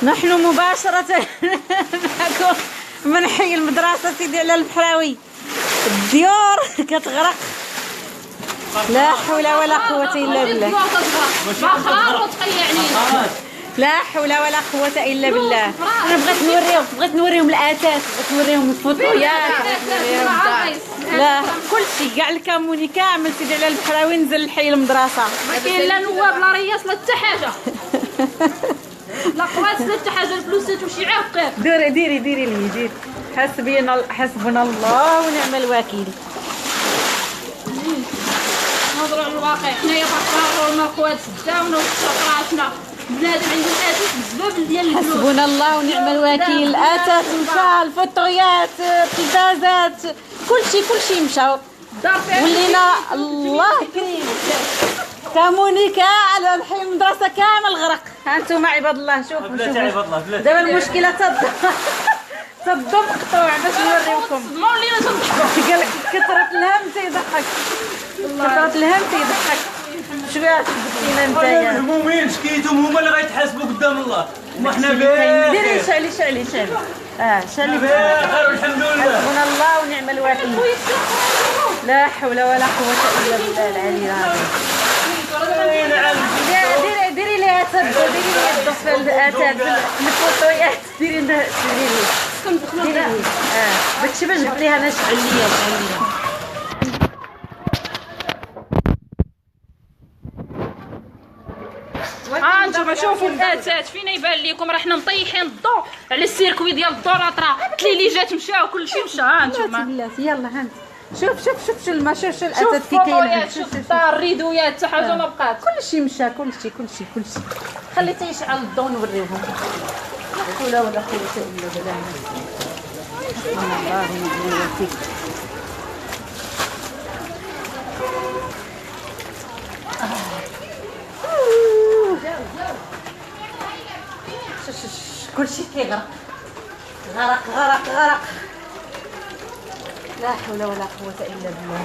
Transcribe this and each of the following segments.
نحن مباشرة معكم من حي المدرسة سيدي علي البحراوي. الديور كتغرق، لا حول ولا قوة إلا بالله. لا حول ولا قوة إلا بالله. أنا بغيت نوريهم الآثاث، بغيت نوريهم الفوطويات، لا كل شيء، كاع الكاموني كامل سيدي علي البحراوي نزل لحي المدرسة. ما كاين لا نواب لا رياس لا حتى حاجة. لا قوات لا حتى حاجة، الفلوس تمشي عافقير. ديري لي ديري. حسبنا الله ونعم الوكيل. نهضروا على الواقع، حنايا فقراء القوات سداونا وفقراتنا، بنادم عنده الاساس بسبب ديال الفلوس. حسبنا الله ونعم الوكيل. الاساس مشى، الفطريات، التلفازات، كل شيء مشى. ولينا الله كريم. كامونيكا على الحي المدرسة كامل غرق. ها انتم عباد الله شوفوا دابا المشكلة تضم مقطوع باش نوريوكم. ولينا تنضحكوا. قال لك كثرة الهم تيضحك، كثرة الهم تيضحك. شويه بدينا نتايا المهمومين شكيتهم هما اللي غيتحاسبوا قدام الله، وما حنا ديري شعلي شعلي بخير والحمد لله. حسبنا الله ونعم الوكيل. لا حول ولا قوة إلا بالله العلي العظيم. ديري لي الضف الفوطويات، ديري لي داكشي باش جبت ليها انا. شعل ليا ها انتم شوفوا الاتات فينا يبان لكم، راه حنا مطيحين الضوء على السيركوي ديال الدوراطرا، التليليجات مشاو كلشي مشى. ها انتم بلاتي يلا ها شوف الما شوف الاتات كي كاين، شوف الدار الريدويات حتى حاجه ما بقات، كلشي مشى، كلشي خلي تيشعل الضوء نوريوهم. لا حول ولا قوة الا بالله. سبحان الله ونعم الوكيل. كلشي كيغرق، غرق. لا حول ولا قوة إلا بالله.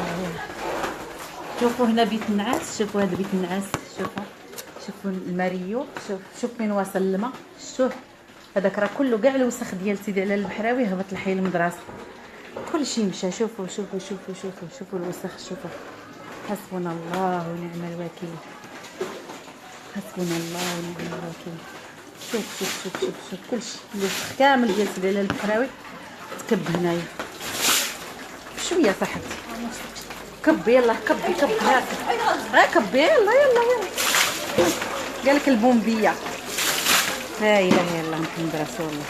شوفوا هنا بيت النعاس، شوفوا هذا بيت النعاس، شوفوا الماريو، شوف فين واصل الماء. شوف هذاك راه كله كاع الوسخ ديال سيدي علي البحراوي هبط لحي المدرسة، كلشي مشى. شوفوا الوسخ. شوفوا حسبنا الله ونعم الوكيل. حسبنا الله ونعم الوكيل. شوف كلشي الوسخ كامل ديال سيدي علي البحراوي تكب هنايا. شويه صاحبتي كبي، يلا كبي كبي يلا قالك البومبيه. لا اله الا الله محمد رسول الله.